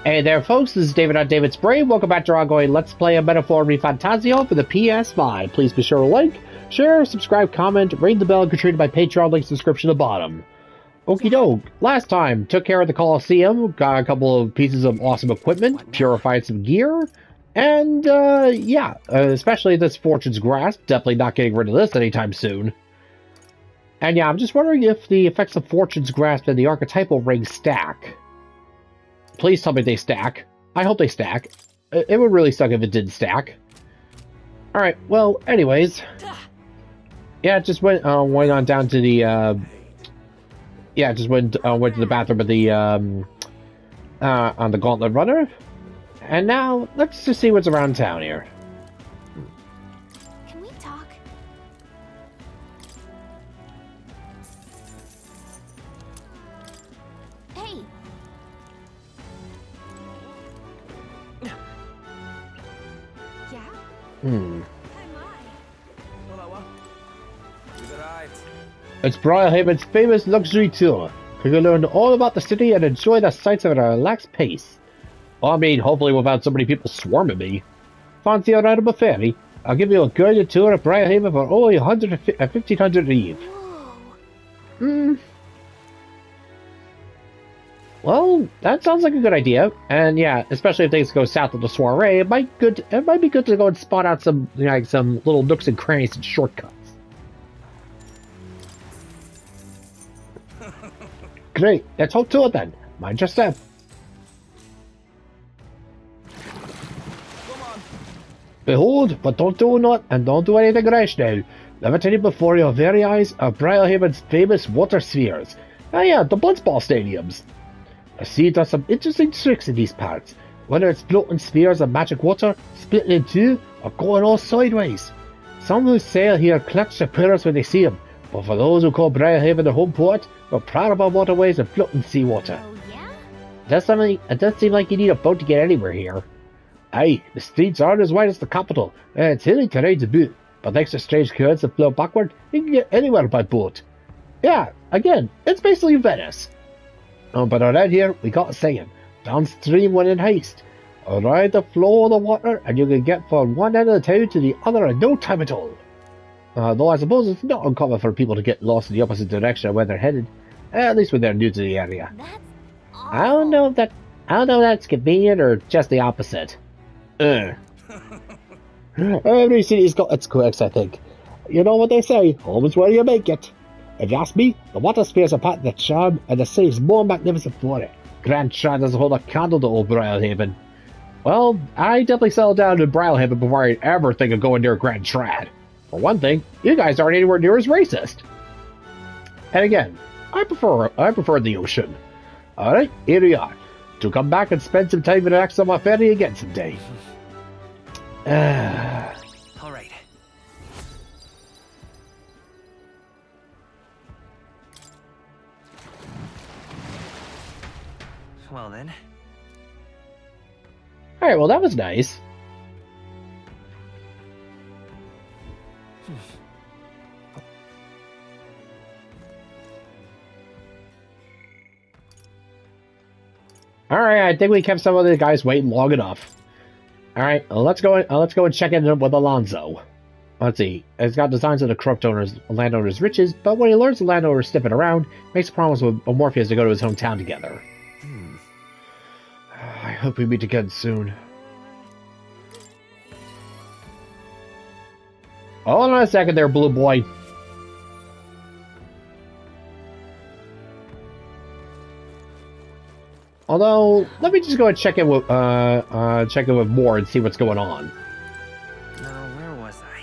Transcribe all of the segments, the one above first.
Hey there folks, this is David on David's Brain. Welcome back to our ongoing Let's Play a Metaphor ReFantazio for the PS5. Please be sure to like, share, subscribe, comment, ring the bell, and contribute to my Patreon link description at the bottom. Okie doke, last time, took care of the Coliseum, got a couple of pieces of awesome equipment, purified some gear, and especially this Fortune's Grasp, definitely not getting rid of this anytime soon. And yeah, I'm just wondering if the effects of Fortune's Grasp and the archetypal ring stack. Please tell me they stack. I hope they stack. It would really suck if it didn't stack. Alright, well, anyways. Yeah, just went on down to the, just went to the bathroom of the, on the Gauntlet Runner. And now, let's just see what's around town here. Can we talk? Hey! Hmm. It's Briarhaven's famous luxury tour. You can learn all about the city and enjoy the sights at a relaxed pace. Well, I mean, hopefully without so many people swarming me. Fancy a ride on a ferry? I'll give you a guided tour of Briarhaven for only 1,500 Eve. Well, that sounds like a good idea, and yeah, especially if things go south of the soiree, it might be good to go and spot out some some little nooks and crannies and shortcuts. Great, let's hold to it then. Mind your step. Behold, but don't do not, and don't do anything rash now. Levitating before your very eyes are Briarhaven's famous water spheres. Ah yeah, the Blitzball stadiums. I see does some interesting tricks in these parts, whether it's floating spheres of magic water, splitting in two, or going all sideways. Some who sail here clutch their pillars when they see them, but for those who call Briarhaven their home port, we're proud of our waterways and floating seawater. Oh, yeah? It does seem like you need a boat to get anywhere here. Aye, the streets aren't as wide as the capital, and it's hilly terrain to boot, but thanks to strange currents that flow backward, you can get anywhere by boat. Yeah, again, it's basically Venice. Oh, but around here, we got a saying, downstream when in haste. Ride the flow of the water, and you can get from one end of the town to the other in no time at all. Though I suppose it's not uncommon for people to get lost in the opposite direction of where they're headed, at least when they're new to the area. That's awful. I don't know if that's convenient or just the opposite. Every city's got its quirks, I think. You know what they say, home is where you make it. If you ask me, the water spheres are part of the charm, and the city's more magnificent for it. Grand Trad doesn't hold a candle to old Briarhaven. Well, I definitely settled down in Briarhaven before I'd ever think of going near Grand Trad. For one thing, you guys aren't anywhere near as racist. And again, I prefer the ocean. Alright, here we are. To come back and spend some time relaxing on my ferry again someday. Alright. Well then. Alright, well that was nice. Alright, I think we kept some of the guys waiting long enough. Alright, let's go and check in with Alonzo. Let's see. He's got designs of the corrupt landowner's riches, but when he learns the landowner is sniffing around, makes a promise with Morpheus to go to his hometown together. I hope we meet again soon. Hold on a second there, Blue Boy. Although, let me just go and check in with Moore and see what's going on. Now, where was I?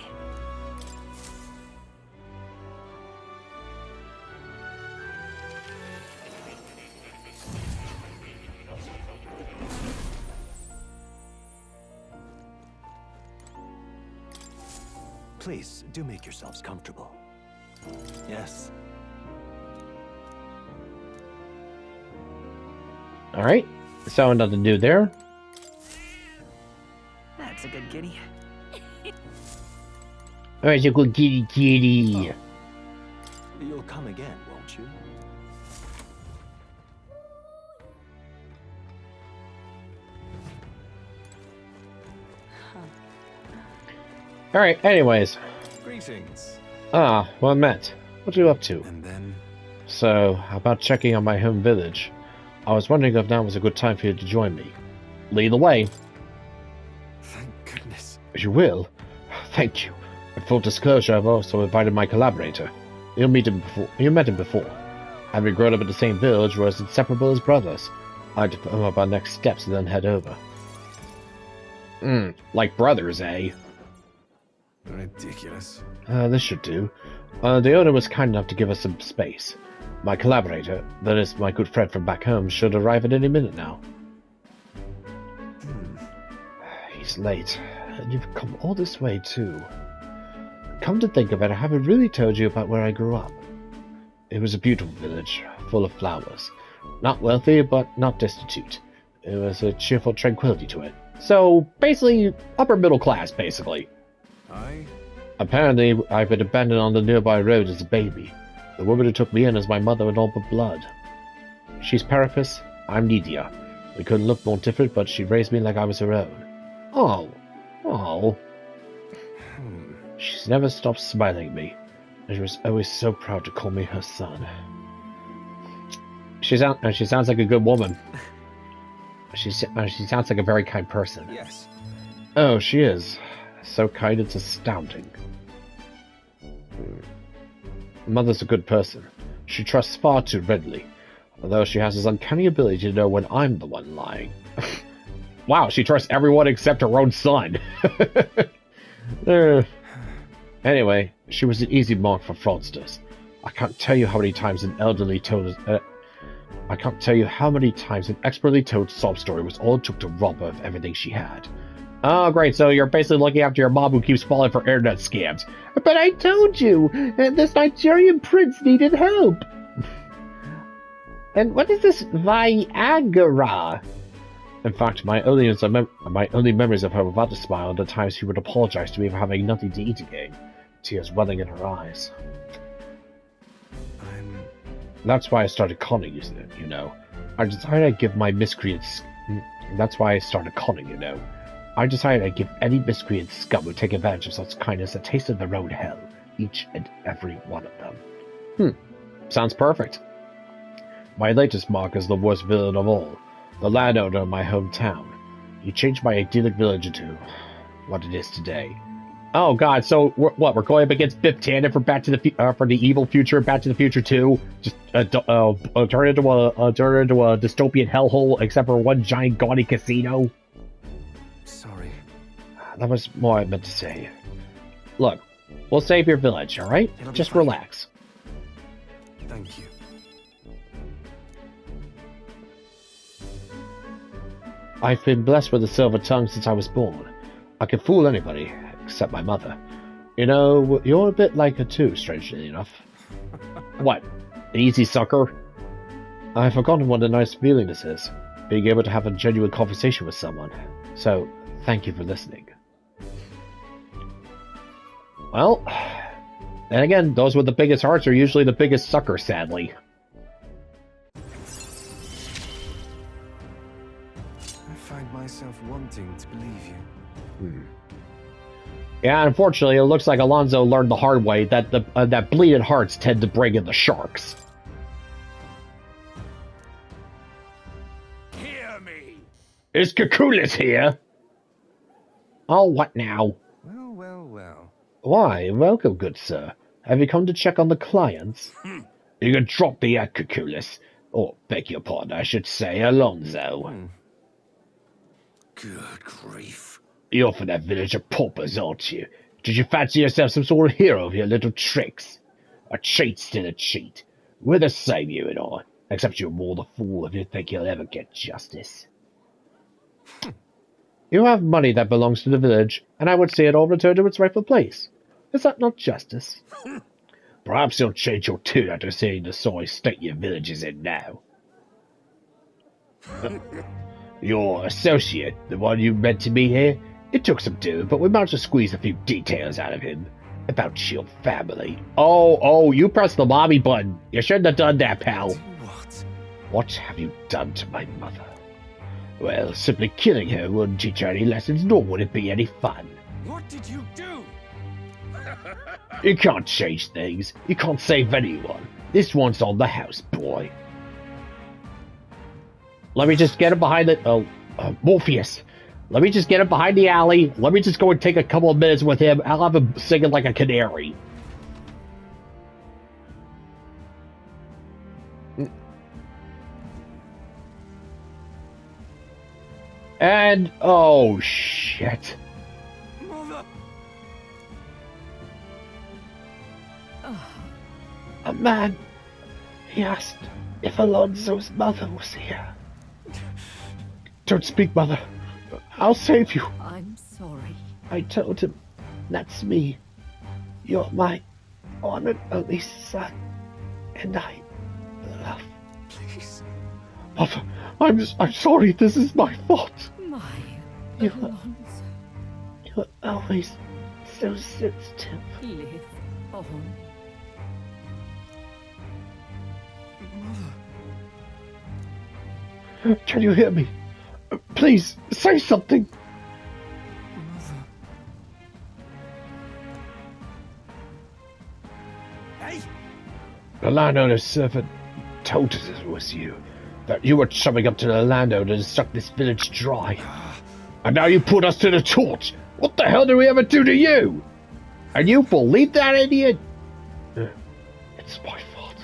Please, do make yourselves comfortable. Yes. Alright, so nothing new there. That's a good kitty. Alright, you good kitty. You'll come again, won't you? Alright, anyways. Greetings. Well met. What are you up to? And then... So, about checking on my home village. I was wondering if now was a good time for you to join me. Lead the way. Thank goodness. You will? Thank you. In full disclosure, I've also invited my collaborator. You met him before. Having grown up in the same village, we're as inseparable as brothers. I'd inform up our next steps and then head over. Like brothers, eh? Ridiculous. This should do. The owner was kind enough to give us some space. My collaborator, that is my good friend from back home, should arrive at any minute now. He's late, and you've come all this way too. Come to think of it, I haven't really told you about where I grew up. It was a beautiful village, full of flowers. Not wealthy, but not destitute. It was a cheerful tranquility to it. So, basically, upper middle class, basically. Apparently, I've been abandoned on the nearby road as a baby. The woman who took me in is my mother in all but blood. She's Parapus, I'm Nidia. We couldn't look more different, but she raised me like I was her own. Oh. She's never stopped smiling at me, and she was always so proud to call me her son. She sounds like a good woman. She sounds like a very kind person. Yes. Oh, she is. So kind, it's astounding. Mother's a good person. She trusts far too readily, although she has this uncanny ability to know when I'm the one lying. Wow, she trusts everyone except her own son. Anyway, she was an easy mark for fraudsters. I can't tell you how many times an expertly told sob story was all it took to rob her of everything she had. Oh, great, so you're basically looking after your mom who keeps falling for internet scams. But I told you, this Nigerian prince needed help. And what is this Viagra? In fact, my only memories of her were about to smile and the times she would apologize to me for having nothing to eat again, tears welling in her eyes. That's why I started conning you know. I decided I'd give my miscreants... That's why I started conning, you know. I decided I'd give any miscreant scum who take advantage of such kindness a taste of their own hell, each and every one of them. Sounds perfect. My latest mark is the worst villain of all, the landowner of my hometown. He changed my idyllic village into what it is today. Oh god, so we're going up against Biff Tannen for for the evil future, Back to the Future 2? Just turn into a dystopian hellhole, except for one giant gaudy casino? Sorry. That was more I meant to say. Look, we'll save your village, alright? Just relax. Thank you. I've been blessed with a silver tongue since I was born. I can fool anybody, except my mother. You know, you're a bit like her too, strangely enough. What? An easy sucker? I've forgotten what a nice feeling this is, being able to have a genuine conversation with someone. So, thank you for listening. Well, and again, those with the biggest hearts are usually the biggest suckers, sadly. I find myself wanting to believe you. Yeah, unfortunately, it looks like Alonzo learned the hard way that that bleeding hearts tend to bring in the sharks. Hear me! Is Kakulis here? Oh, what now? Well. Why, welcome, good sir. Have you come to check on the clients? You can drop the Kakulis. Or, beg your pardon, I should say, Alonzo. Good grief. You're from that village of paupers, aren't you? Did you fancy yourself some sort of hero of your little tricks? A cheat's still a cheat. We're the same, you and I. Except you're more the fool if you think you'll ever get justice. You have money that belongs to the village, and I would say it all returned to its rightful place. Is that not justice? Perhaps you'll change your tune after seeing the sorry state your village is in now. Your associate, the one you meant to be here, it took some doing, but we managed to squeeze a few details out of him. About your family. Oh, you pressed the mommy button. You shouldn't have done that, pal. What? What have you done to my mother? Well, simply killing her wouldn't teach her any lessons, nor would it be any fun. What did you do? You can't change things. You can't save anyone. This one's on the house, boy. Let me just get him behind the... Morpheus. Let me just get him behind the alley. Let me just go and take a couple of minutes with him. I'll have him singing like a canary. And... oh, shit. A man, he asked if Alonzo's mother was here. Don't speak, Mother. I'll save you. I'm sorry. I told him, that's me. You're my one and only son, and I love. Please. Mother, I'm sorry. This is my fault. My You Alonzo, were always so sensitive. live on. Mother. Can you hear me? Please, say something. Mother. Hey! The landowner's servant told us it was you. That you were chumming up to the landowner to suck this village dry. And now you put us to the torch. What the hell did we ever do to you? And you believe that, idiot? It's my fault.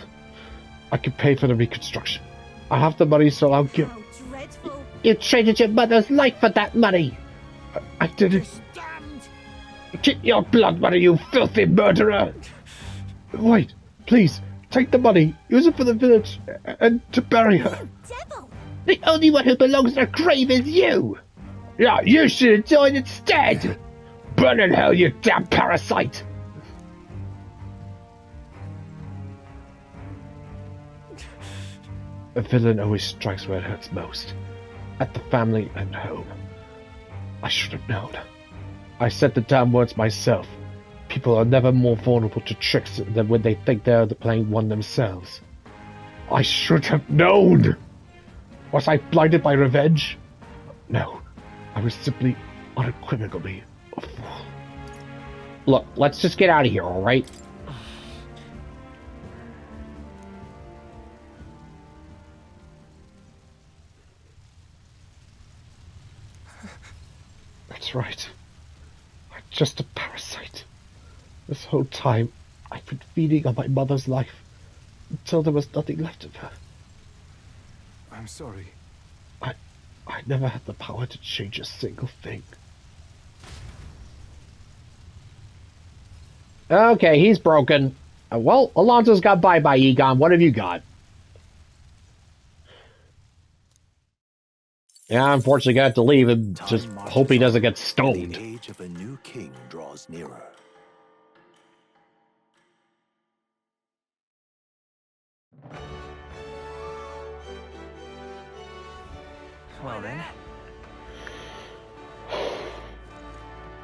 I can pay for the reconstruction. I have the money, so I'll give... How dreadful. You traded your mother's life for that money. I didn't... Keep your blood money, you filthy murderer. Wait, please, take the money. Use it for the village and to bury her. Devil. The only one who belongs to the grave is you. Yeah, you should have died instead. Burn in hell, you damn parasite. A villain always strikes where it hurts most. At the family and home. I should have known. I said the damn words myself. People are never more vulnerable to tricks than when they think they're playing one themselves. I should have known! Was I blinded by revenge? No. I was simply unequivocally a fool. Look, let's just get out of here, alright? That's right. I'm just a parasite. This whole time, I've been feeding on my mother's life until there was nothing left of her. I'm sorry. I never had the power to change a single thing. Okay, he's broken. Well, Alonzo's got bye-bye, Egon. What have you got? Yeah, unfortunately, got to leave and just hope he doesn't get stoned. The age of a new king draws nearer. Well then.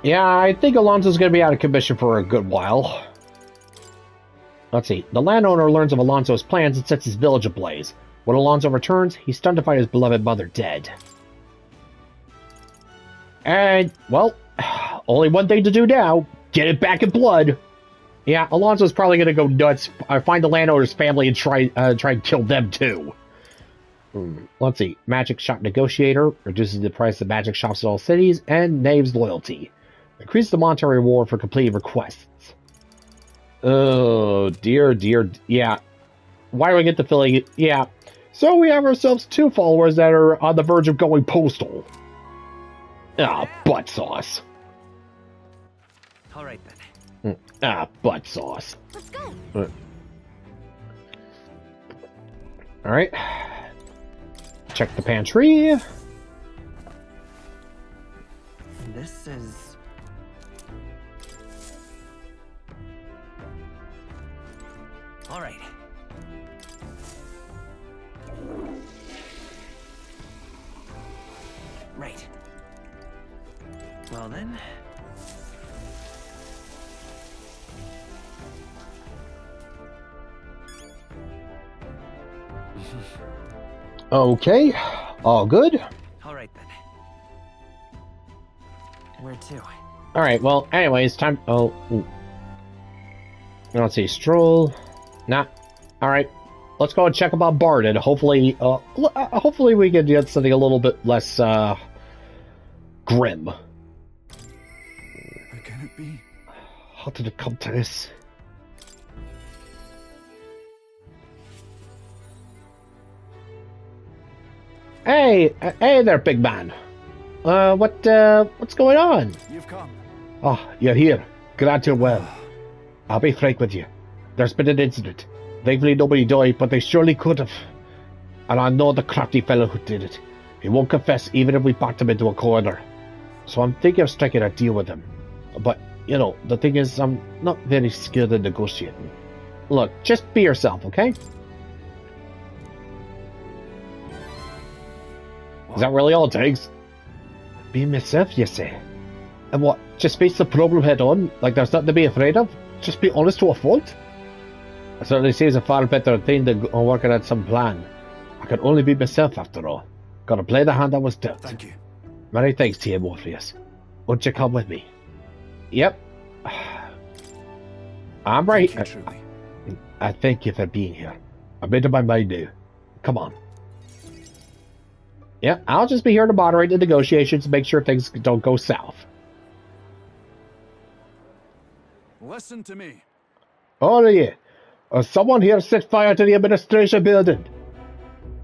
Yeah, I think Alonzo's going to be out of commission for a good while. Let's see. The landowner learns of Alonzo's plans and sets his village ablaze. When Alonzo returns, he's stunned to find his beloved mother dead. And, well, only one thing to do now. Get it back in blood. Yeah, Alonzo's probably going to go nuts, find the landowner's family and try and kill them too. Let's see. Magic Shop Negotiator reduces the price of magic shops in all cities, and Knave's Loyalty. Increases the monetary reward for completing requests. Oh, dear. Yeah. Why do I get the feeling? Yeah. So we have ourselves 2 followers that are on the verge of going postal. Ah, butt sauce. Alright then. Butt sauce. Let's go. Alright. Check the pantry. This is... Alright. Right. Well then. Okay. All good. Alright then. Where to? Alright, well, anyways, time... Oh, ooh. Let's see, Strohl. Nah. Alright. Let's go and check about Bardon. Hopefully, hopefully we can get something a little bit less, grim. How can it be? How did it come to this? Hey, hey there, big man. What's going on? You've come. Oh, you're here. Glad you're well. I'll be frank with you. There's been an incident. Thankfully nobody died, but they surely could have. And I know the crafty fellow who did it. He won't confess even if we backed him into a corner. So I'm thinking of striking a deal with him. But, you know, the thing is, I'm not very skilled in negotiating. Look, just be yourself, okay? Is that really all it takes? Be myself, you say? And what, just face the problem head on? Like there's nothing to be afraid of? Just be honest to a fault? It certainly seems a far better thing than working at some plan. I can only be myself after all. Gotta play the hand I was dealt. Thank you. Many thanks to you, Morpheus. Won't you come with me? Yep. I'm right. Thank you, truly. I thank you for being here. I made up my mind now. Come on. Yeah, I'll just be here to moderate the negotiations and make sure things don't go south. Listen to me. Oh yeah. Someone here set fire to the administration building.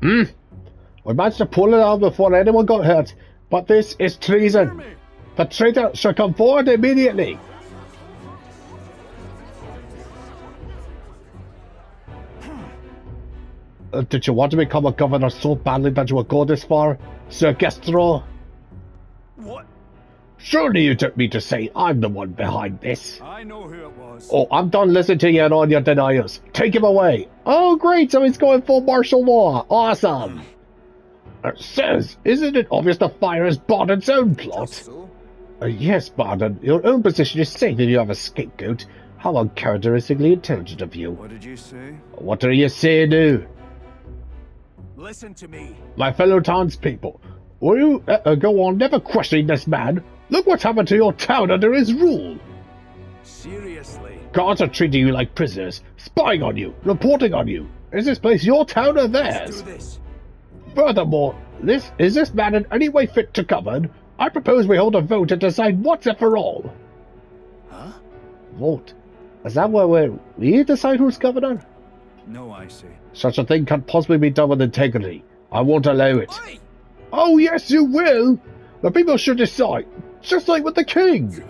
We managed to pull it out before anyone got hurt, but this is Hear treason. me. The traitor should come forward immediately. Did you want to become a governor so badly that you would go this far, Sir Strohl? What? Surely you took me to say I'm the one behind this. I know who it was. Oh, I'm done listening to you and all your denials. Take him away. Oh, great, so he's going full martial law. Awesome. Says, isn't it obvious the fire is Bardon's own plot? Just so? Yes, Bardon, your own position is safe if you have a scapegoat. How uncharacteristically intelligent of you. What did you say? What are you saying now? Listen to me. My fellow townspeople, will you go on never questioning this man? Look what's happened to your town under his rule. Seriously. Guards are treating you like prisoners, spying on you, reporting on you. Is this place your town or Let's theirs? do this. Furthermore, is this man in any way fit to govern? I propose we hold a vote to decide once and for all. Huh? Vote? Is that where we decide who's governor? No, I see. Such a thing can't possibly be done with integrity. I won't allow it. Oi! Oh yes, you will. The people should decide, just like with the king.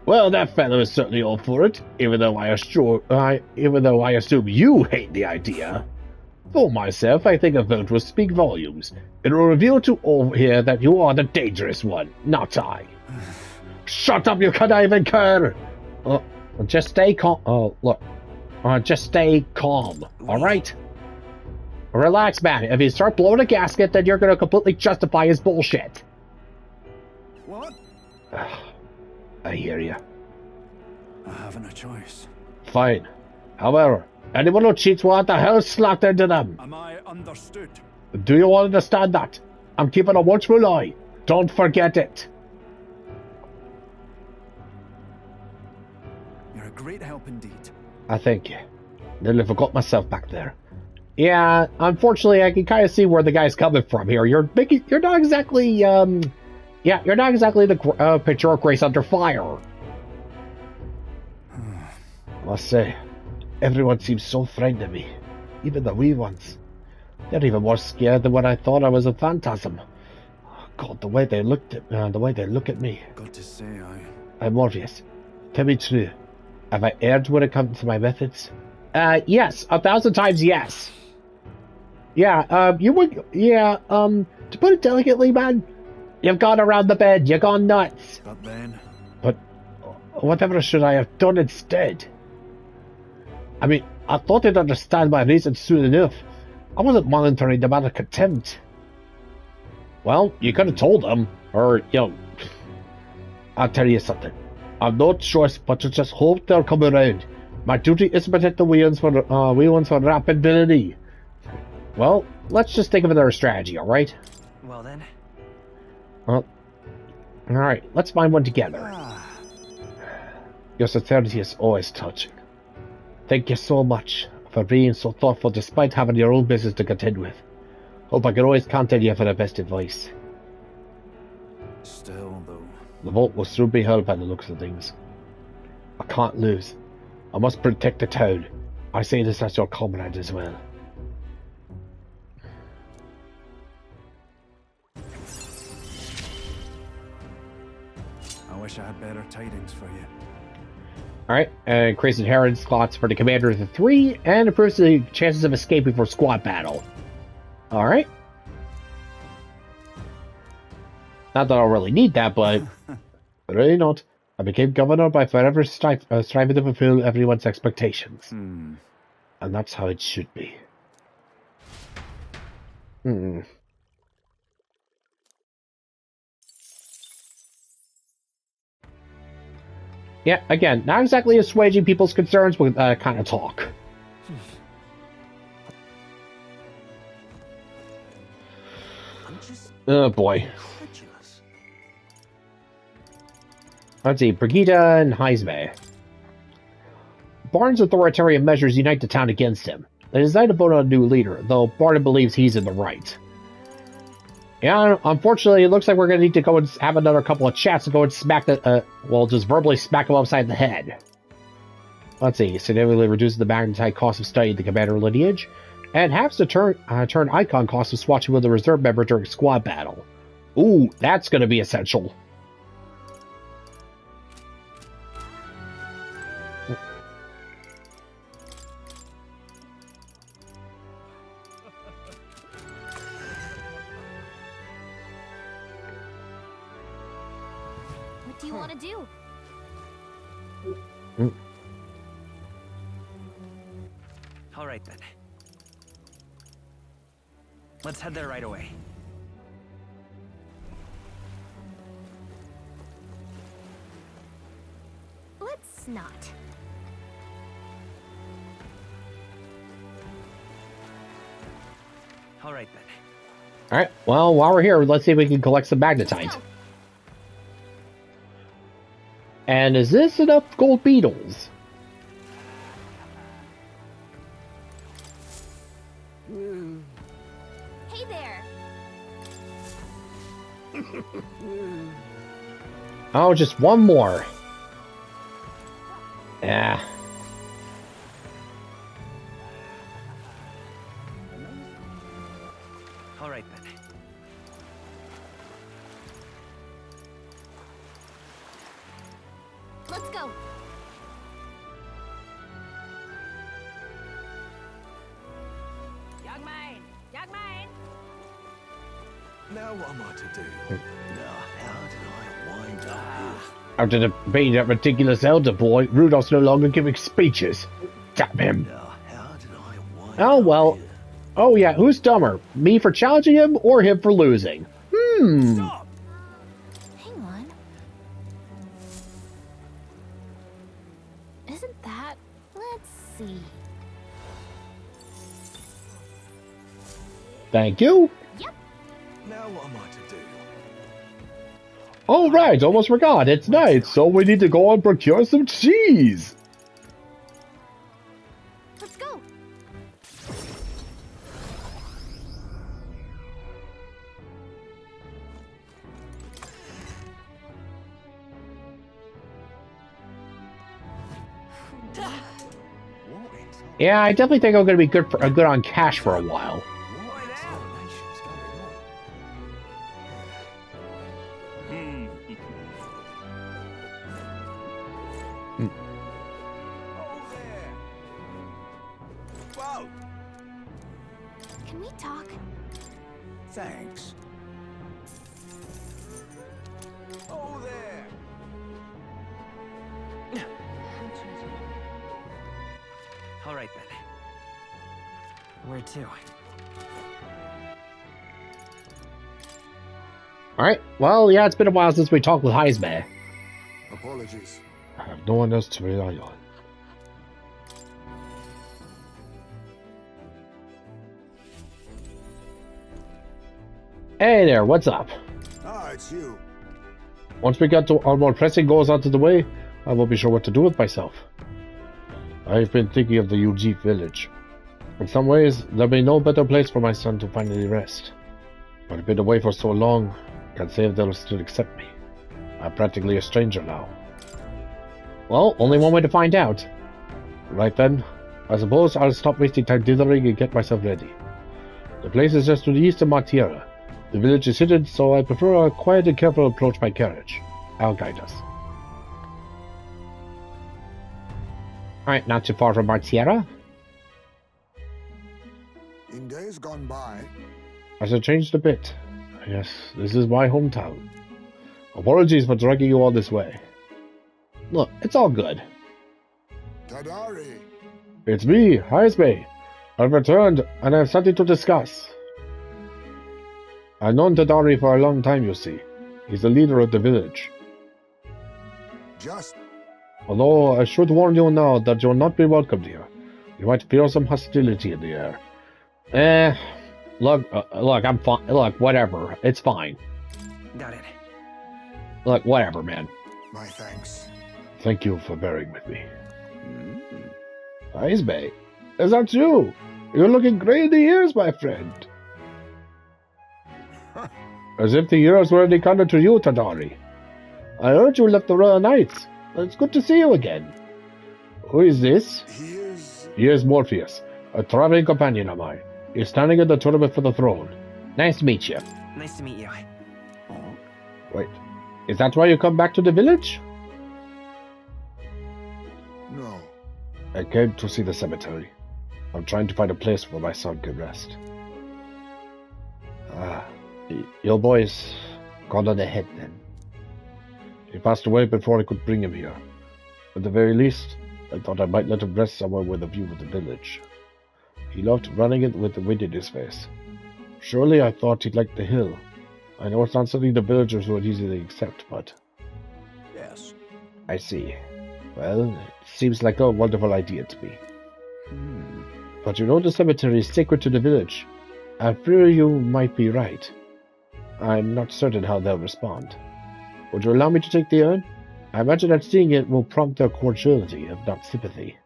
Well, that fellow is certainly all for it, even though I assume you hate the idea. For myself, I think a vote will speak volumes. It will reveal to all here that you are the dangerous one, not I. Shut up, you conniving cur! Just stay calm. Oh, look. Just stay calm, alright? Relax, man. If you start blowing a gasket, then you're gonna completely justify his bullshit. What? I hear you. I haven't a choice. Fine. However, anyone who cheats will have the hell slapped into them. Am I understood? Do you all understand that? I'm keeping a watchful eye. Don't forget it. You're a great help indeed. I thank you. Nearly forgot myself back there. Yeah, unfortunately, I can kind of see where the guy's coming from here. You're not exactly, you're not exactly the picture of Grace under fire. I must say, everyone seems so frightened of me, even the wee ones. They're even more scared than when I thought I was a phantasm. Oh, God, the way they look at me. Got to say, I'm Morpheus. Tell me true. Have I erred when it comes to my methods? Yes, 1,000 times yes. Yeah, you would, to put it delicately, man, you've gone around the bend, you've gone nuts. But then... But whatever should I have done instead? I mean, I thought they'd understand my reasons soon enough. I wasn't monitoring them out of contempt. Well, you could have told them, or, I'll tell you something. I've no choice but to just hope they'll come around. My duty is to protect the wee ones for rapidity. Well, let's just think of another strategy, alright? Well then. Well, alright, let's find one together. Your sincerity is always touching. Thank you so much for being so thoughtful despite having your own business to contend with. Hope I can always count on you for the best advice. Still, though. The vote will soon be held by the looks of things. I can't lose. I must protect the town. I say this as your comrade as well. I wish I had better tidings for you. Alright, increase inheritance slots for the commander to 3, and improves the chances of escaping for squad battle. Alright. Not that I'll really need that, but really not. I became governor by forever striving to fulfill everyone's expectations. And that's how it should be. Yeah, again, not exactly assuaging people's concerns with kind of talk. Oh boy. Let's see, Brigida and Heismay. Bardon's authoritarian measures unite the town against him. They decide to vote on a new leader, though Bardon believes he's in the right. Yeah, unfortunately, it looks like we're going to need to go and have another couple of chats to go and smack the, well, just verbally smack him upside the head. Let's see, significantly reduces the magnetite cost of studying the commander lineage, and halves the turn icon cost of swatching with a reserve member during squad battle. Ooh, that's going to be essential. What do you want to do? All right then. Let's head there right away. Let's not. All right then. Alright, well, while we're here, let's see if we can collect some magnetite. And is this enough gold beetles? Hey there. Oh, just one more. Yeah. All right then. Let's go. Young man, young man. Now what am I to do? Now, how did I wind up here? After defeating that ridiculous elder boy, Rudolph's no longer giving speeches. Damn him. Now, how did I wind Oh, up well. here? Oh, yeah, who's dumber? Me for challenging him or him for losing? Stop! Hang on. Isn't that? Let's see. Thank you. Yep. Now what am I to do? All right, almost forgot. It's night, so we need to go and procure some cheese. Let's go. What is Yeah, I definitely think I'm going to be good on cash for a while. what extermination's going on? Oh there! Whoa! Can we talk? Thanks. Oh there! All right then. Where to? Alright, well, yeah, it's been a while since we talked with Heismay. Apologies. I have no one else to rely on. Hey there, what's up? Ah, it's you. Once we get to our more pressing goals out of the way, I will be sure what to do with myself. I've been thinking of the UG village. In some ways, there'll be no better place for my son to finally rest. But I've been away for so long, can't say if they'll still accept me. I'm practically a stranger now. Well, only one way to find out. Right then, I suppose I'll stop wasting time dithering and get myself ready. The place is just to the east of Martiera. The village is hidden, so I prefer a quiet and careful approach by carriage. I'll guide us. Alright, not too far from Martiera. In days gone by, Has it changed a bit? Yes, this is my hometown. Apologies for dragging you all this way. Look, it's all good. Tadari, It's me, Heismay. I've returned, and I have something to discuss. I've known Tadari for a long time, you see. He's the leader of the village. just Although I should warn you now that you'll not be welcomed here. You might feel some hostility in the air. Look, I'm fine. Look, whatever. It's fine. Got it. Look, whatever, man. my thanks. Thank you for bearing with me. Heismay, is that you? You're looking grey in the ears, my friend. As if the years were any kinder to you, Tadari. I heard you left the Royal Knights. It's good to see you again. Who is this? He is Morpheus, a traveling companion of mine. He's standing at the tournament for the throne. Nice to meet you. Nice to meet you. Wait, is that why you come back to the village? No, I came to see the cemetery. I'm trying to find a place where my son can rest. Your boy's gone on ahead then. He passed away before I could bring him here. At the very least, I thought I might let him rest somewhere with a view of the village. He loved running it with the wind in his face. Surely I thought he'd like the hill. I know it's not something the villagers would easily accept, but... yes. I see. Well, it seems like a wonderful idea to me. But you know the cemetery is sacred to the village. I fear you might be right. I'm not certain how they'll respond. Would you allow me to take the urn? I imagine that seeing it will prompt their cordiality, if not sympathy.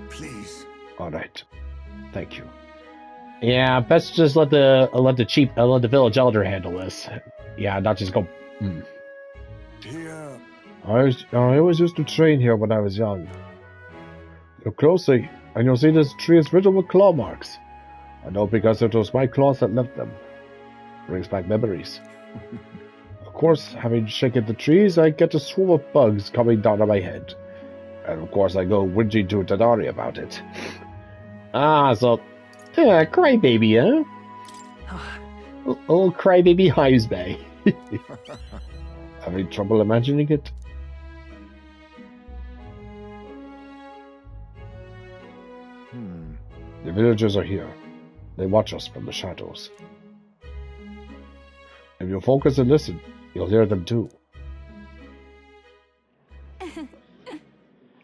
Please. All right. Thank you. Yeah, best just let the village elder handle this. Yeah, not just go. Here. I always used to train here when I was young. Look closely, and you'll see this tree is riddled with claw marks. I know because it was my claws that left them. Brings back memories. Of course, having shaken the trees, I get a swarm of bugs coming down on my head. And of course I go whinging to Tadari about it. Crybaby, huh? Old crybaby Heismay. Having trouble imagining it? The villagers are here. They watch us from the shadows. If you focus and listen, you'll hear them too.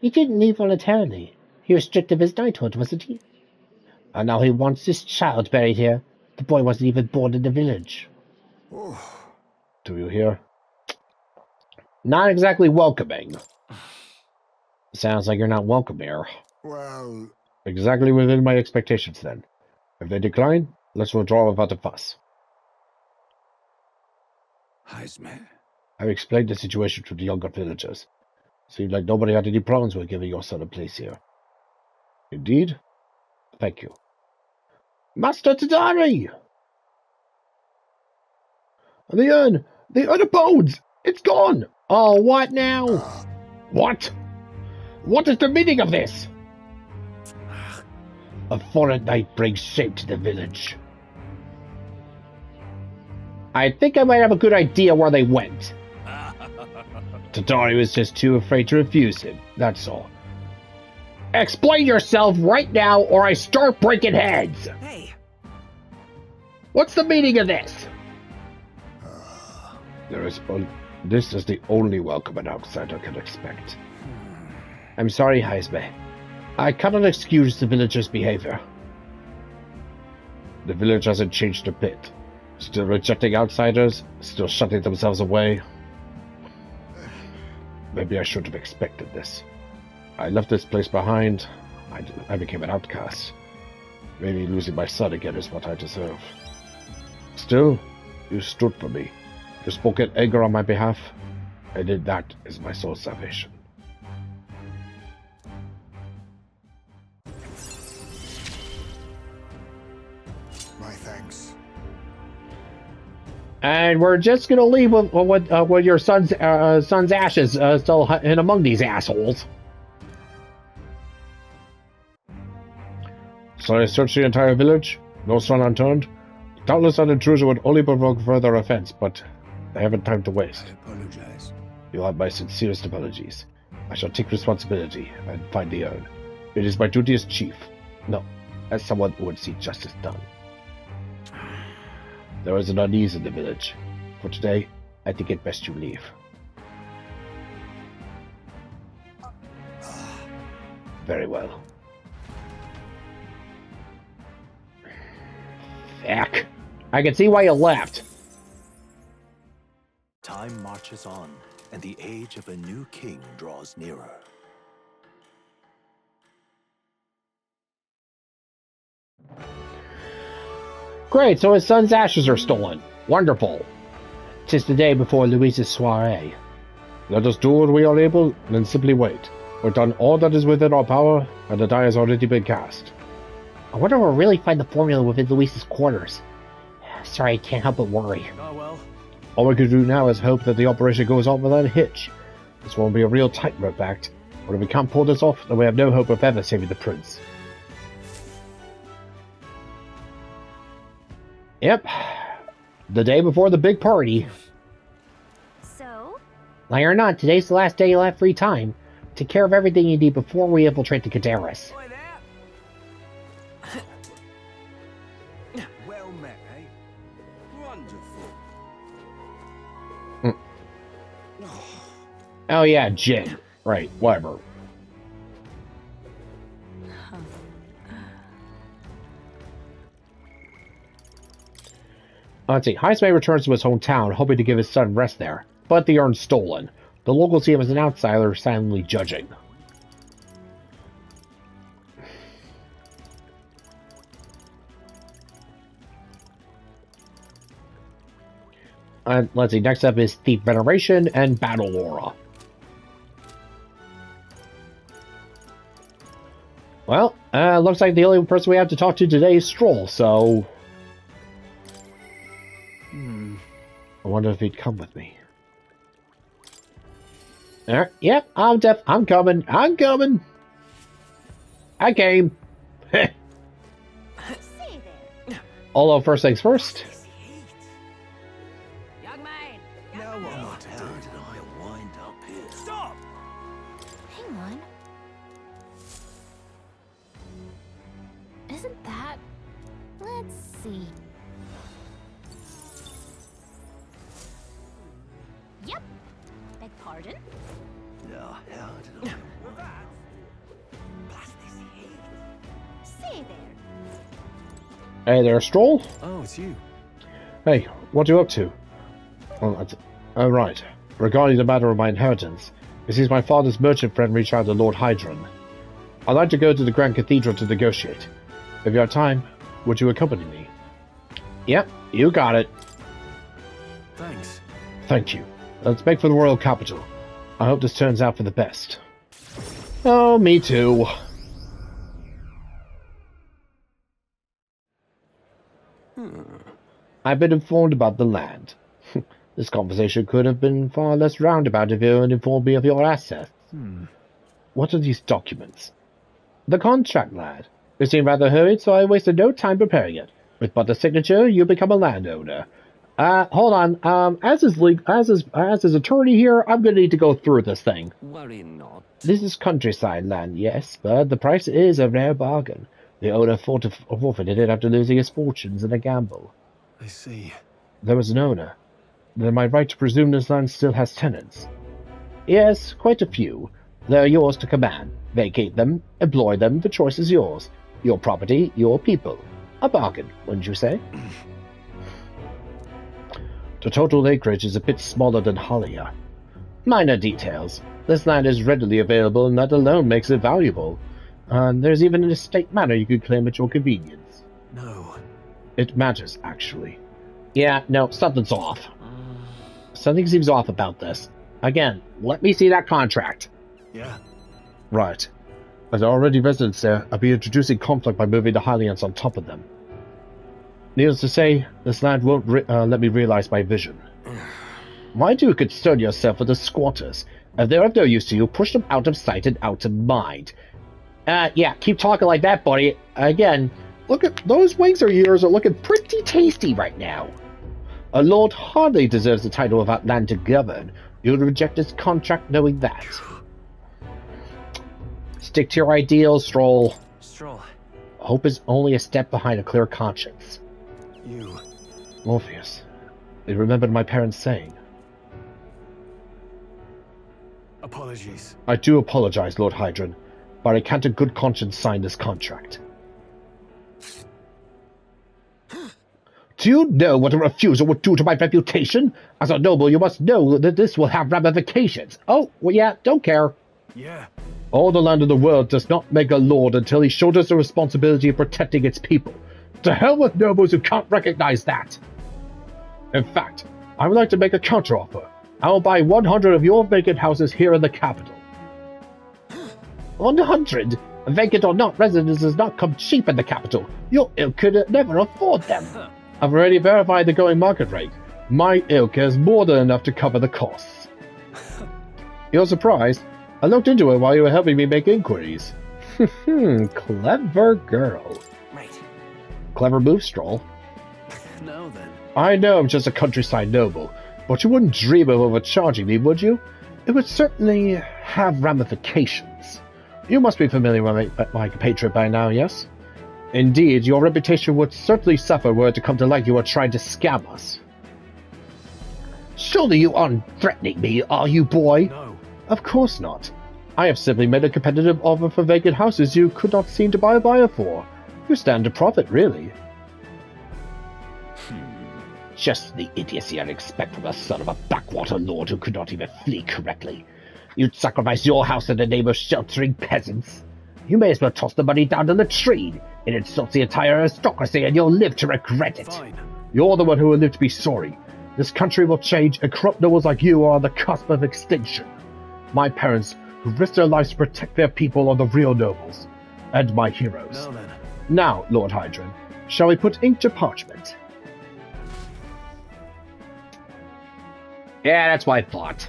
He didn't leave voluntarily. He was stripped of his knighthood, wasn't he? And now he wants this child buried here. The boy wasn't even born in the village. Oh, Do you hear? Not exactly welcoming. Sounds like you're not welcome here. well, Exactly within my expectations, then. If they decline, let's withdraw without a fuss. Heismay. I've explained the situation to the younger villagers. Seemed like nobody had any problems with giving your son a place here. Indeed? Thank you. Master Tadari! The urn of bones! It's gone! Oh, what now? What? What is the meaning of this? A foreign knight brings shame to the village. I think I might have a good idea where they went. Tadari was just too afraid to refuse him, that's all. Explain yourself right now or I start breaking heads! Hey! What's the meaning of this? This is the only welcome an outsider can expect. I'm sorry, Heismay. I cannot excuse the villagers' behavior. The village hasn't changed a bit. Still rejecting outsiders, still shutting themselves away. Maybe I should have expected this. I left this place behind. I became an outcast. Maybe losing my son again is what I deserve. Still, you stood for me. You spoke in anger on my behalf. I did that as my soul's salvation. My thanks. And we're just gonna leave with your son's ashes still in among these assholes. So I searched the entire village. No stone unturned. Doubtless an intrusion would only provoke further offense, but I haven't time to waste. I apologize. You have my sincerest apologies. I shall take responsibility and find the urn. It is my duty as chief. No, as someone who would see justice done. There is an unease in the village. For today, I think it best you leave. Very well. Fuck. I can see why you left. Time marches on, and the age of a new king draws nearer. Great, so his son's ashes are stolen. Wonderful. 'Tis the day before Louise's soiree. Let us do what we are able, and then simply wait. We've done all that is within our power, and the die has already been cast. I wonder if we'll really find the formula within Louise's quarters. Sorry, I can't help but worry. Oh well. All we can do now is hope that the operation goes off without a hitch. This won't be a real tightrope act, but if we can't pull this off, then we have no hope of ever saving the prince. Yep. The day before the big party. So? Like or not, today's the last day you'll have free time. Take care of everything you need before we infiltrate the Cadaris. Boy there. Well met, eh? Wonderful. Oh yeah, Jin. Right, whatever. Let's see. Heismay returns to his hometown, hoping to give his son rest there. But the urn's stolen. The locals see him as an outsider, silently judging. And let's see. Next up is Thief Veneration and Battle Aura. Well, looks like the only person we have to talk to today is Strohl, so... I wonder if he'd come with me. Yep, I'm coming. I'm coming. I came. Say there. Although first things first. Young man. Now what the hell did I wind up here? Stop! Hang on. Isn't that... Let's see. Yep. Beg pardon? Now how did I... Blast this heat. Say there. Hey there, Strohl. Oh, it's you. Hey, what are you up to? Oh, right. Regarding the matter of my inheritance, it seems my father's merchant friend reached out to Lord Hydron. I'd like to go to the Grand Cathedral to negotiate. If you have time, would you accompany me? Yep, you got it. Thanks. Thank you. Let's make for the royal capital. I hope this turns out for the best. Oh, me too. I've been informed about the land. This conversation could have been far less roundabout if you had informed me of your assets. What are these documents? The contract, lad. You seem rather hurried, so I wasted no time preparing it. With but a signature, you become a landowner. Hold on. As his attorney here, I'm gonna need to go through this thing. Worry not. This is countryside land, yes, but the price is a rare bargain. The owner forfeited it after losing his fortunes in a gamble. I see. There was an owner. Then my right to presume this land still has tenants. Yes, quite a few. They're yours to command. Vacate them, employ them, the choice is yours. Your property, your people. A bargain, wouldn't you say? The total acreage is a bit smaller than Halia. Minor details. This land is readily available, and that alone makes it valuable. There's even an estate manor you could claim at your convenience. No. It matters, actually. Yeah, no, something's off. Something seems off about this. Again, let me see that contract. Yeah. Right. As already residents there, I'll be introducing conflict by moving the Highlands on top of them. Needless to say, this land won't let me realize my vision. Why do you concern yourself with the squatters? If they're of no use to you, push them out of sight and out of mind. Yeah, keep talking like that, buddy. Again, look at those wings of yours are looking pretty tasty right now. A lord hardly deserves the title of land to govern. You'll reject his contract knowing that. Stick to your ideals, Strohl. Strohl. Hope is only a step behind a clear conscience. You. Morpheus, you remembered my parents' saying. Apologies. I do apologize, Lord Hydron, but I can't in good conscience sign this contract. Do you know what a refusal would do to my reputation? As a noble, you must know that this will have ramifications. Oh, well, yeah, don't care. Yeah. All the land of the world does not make a lord until he shoulders the responsibility of protecting its people. To hell with nobles who can't recognize that. In fact, I would like to make a counteroffer. I will buy 100 of your vacant houses here in the capital. 100? Vacant or not, residences not come cheap in the capital. Your ilk could never afford them. I've already verified the going market rate. My ilk has more than enough to cover the costs. You're surprised? I looked into it while you were helping me make inquiries. Clever girl. Right. Clever move, Strohl. No, then. I know I'm just a countryside noble, but you wouldn't dream of overcharging me, would you? It would certainly have ramifications. You must be familiar with my compatriot by now, yes? Indeed, your reputation would certainly suffer were it to come to light you are trying to scam us. Surely you aren't threatening me, are you, boy? No. Of course not. I have simply made a competitive offer for vacant houses you could not seem to buy a buyer for. You stand to profit, really. Just the idiocy I'd expect from the son of a backwater lord who could not even flee correctly. You'd sacrifice your house in the name of sheltering peasants. You may as well toss the money down the latrine. It insults the entire aristocracy and you'll live to regret it. Fine. You're the one who will live to be sorry. This country will change and corrupt nobles like you are on the cusp of extinction. My parents, who risked their lives to protect their people, are the real nobles. And my heroes. No, then. Now, Lord Hydron, shall we put ink to parchment? Yeah, that's what I thought.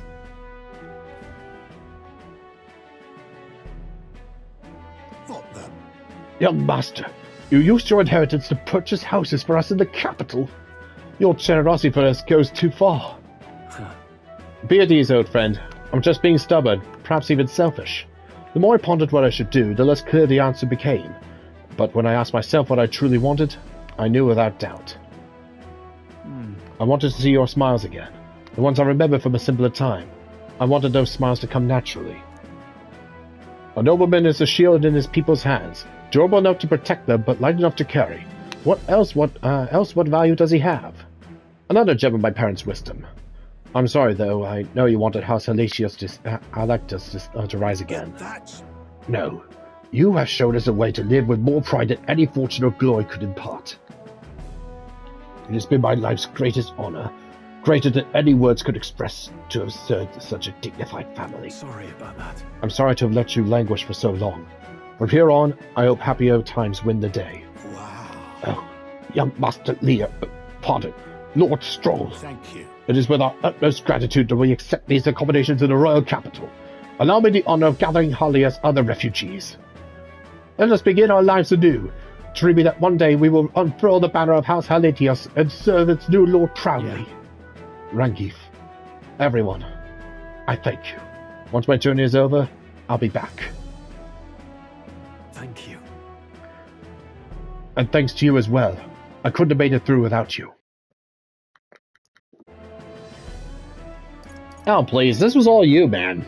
What the? Young master, you used your inheritance to purchase houses for us in the capital. Your generosity for us goes too far. Be at ease, old friend. I'm just being stubborn, perhaps even selfish. The more I pondered what I should do, the less clear the answer became. But when I asked myself what I truly wanted, I knew without doubt. I wanted to see your smiles again, the ones I remember from a simpler time. I wanted those smiles to come naturally. A nobleman is a shield in his people's hands, durable enough to protect them, but light enough to carry. What value does he have? Another gem of my parents' wisdom. I'm sorry, though. I know you wanted House Halatius to rise again. That's... No. You have shown us a way to live with more pride than any fortune or glory could impart. It has been my life's greatest honor, greater than any words could express, to have served such a dignified family. Sorry about that. I'm sorry to have let you languish for so long. From here on, I hope happier times win the day. Wow. Oh, young Master Lear, pardon, Lord Strohl. Thank you. It is with our utmost gratitude that we accept these accommodations in the royal capital. Allow me the honor of gathering Holly as other refugees. Let us begin our lives anew, dreaming that one day we will unfurl the banner of House Halatius and serve its new lord proudly. Rangif, everyone, I thank you. Once my journey is over, I'll be back. Thank you. And thanks to you as well. I couldn't have made it through without you. Oh, please, this was all you, man.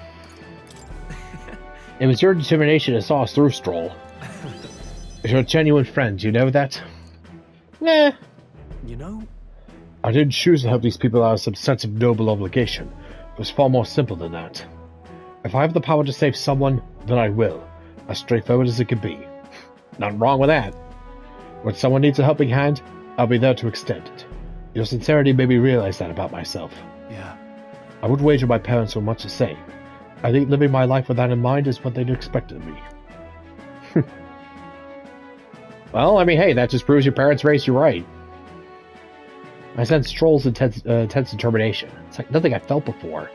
It was your determination that saw us through, Strohl. You're a genuine friend, you know that? Nah. You know? I didn't choose to help these people out of some sense of noble obligation. It was far more simple than that. If I have the power to save someone, then I will. As straightforward as it can be. Nothing wrong with that. When someone needs a helping hand, I'll be there to extend it. Your sincerity made me realize that about myself. Yeah. I would wager my parents were much the same. I think living my life with that in mind is what they'd expect of me. Well, I mean, hey, that just proves your parents raised you right. I sense Strohl's intense determination. It's like nothing I felt before.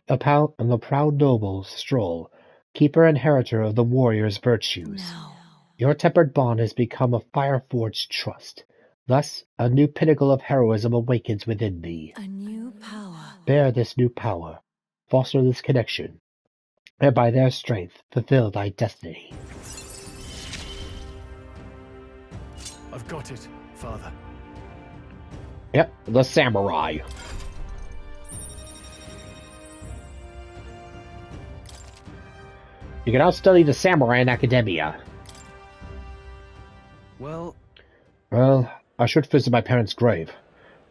The proud noble, Strohl, keeper and inheritor of the warrior's virtues. No. Your tempered bond has become a fire-forged trust. Thus, a new pinnacle of heroism awakens within thee. A new power. Bear this new power, foster this connection, and by their strength fulfill thy destiny. I've got it, Father. Yep, the samurai. You can now study the samurai in academia. Well, I should visit my parents' grave.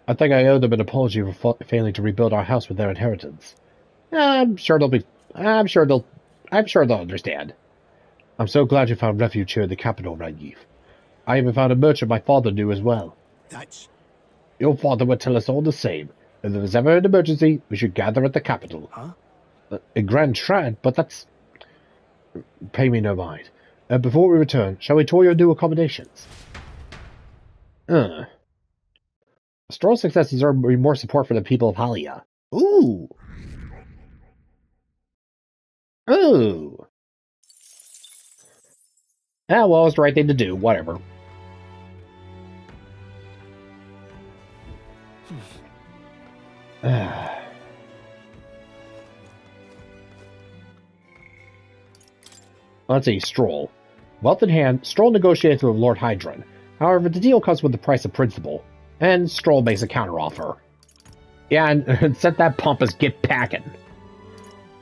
I think I owe them an apology for failing to rebuild our house with their inheritance. I'm sure they'll understand. I'm so glad you found refuge here in the capital, Rajiv. I even found a merchant my father knew as well. That's... Your father would tell us all the same. If there was ever an emergency, we should gather at the capital. Huh? A grand trad, but that's... Pay me no mind. Before we return, shall we tour your new accommodations? Strohl's successes are more support for the people of Halia. Ooh! Ooh! Ah, well, it's the right thing to do. Whatever. Let's see, Strohl. Wealth in hand, Strohl negotiates with Lord Hydron. However, the deal comes with the price of principal, and Strohl makes a counteroffer. Yeah, and set that pompous get packing.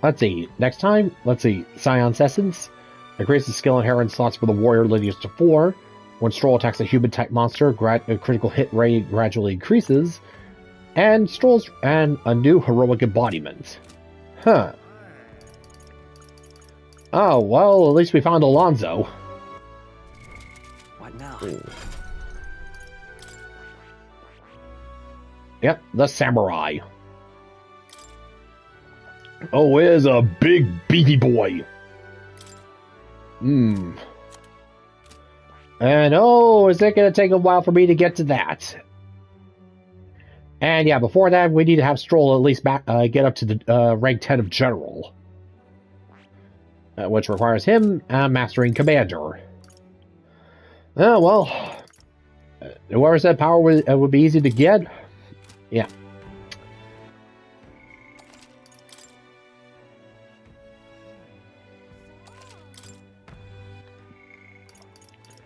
Let's see, next time, Scion's Essence. Increases the skill inherent slots for the warrior lineage to 4. When Strohl attacks a human-type monster, a critical hit rate gradually increases. And a new heroic embodiment. Huh. Oh, well, at least we found Alonzo. What now? Yep, the samurai. Oh, here's a big beefy boy. And oh, is it going to take a while for me to get to that? And yeah, before that, we need to have Strohl at least get up to the rank 10 of General. Which requires him mastering Commander. Oh, well. Whoever said power would be easy to get. Yeah.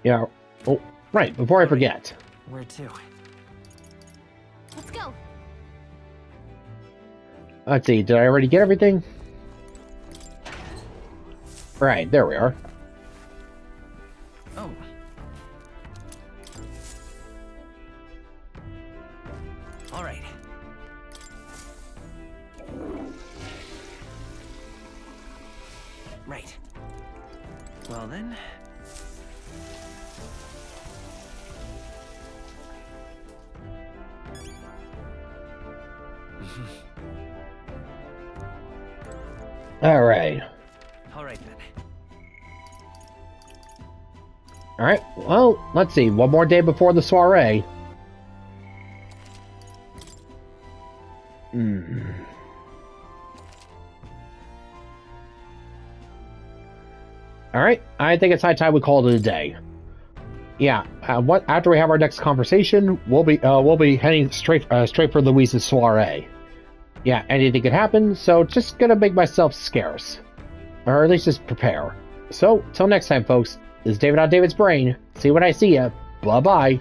Yeah. Oh, right. Before I forget. Where to? Let's go. Let's see. Did I already get everything? Right. There we are. Oh. All right. Right. Well then. All right. All right then. All right. Well, let's see. One more day before the soiree. All right. I think it's high time we call it a day. Yeah. After we have our next conversation, we'll be heading straight for Louise's soiree. Yeah, anything could happen, so just gonna make myself scarce. Or at least just prepare. So, till next time, folks, this is David on David's Brain. See when I see ya. Bye-bye.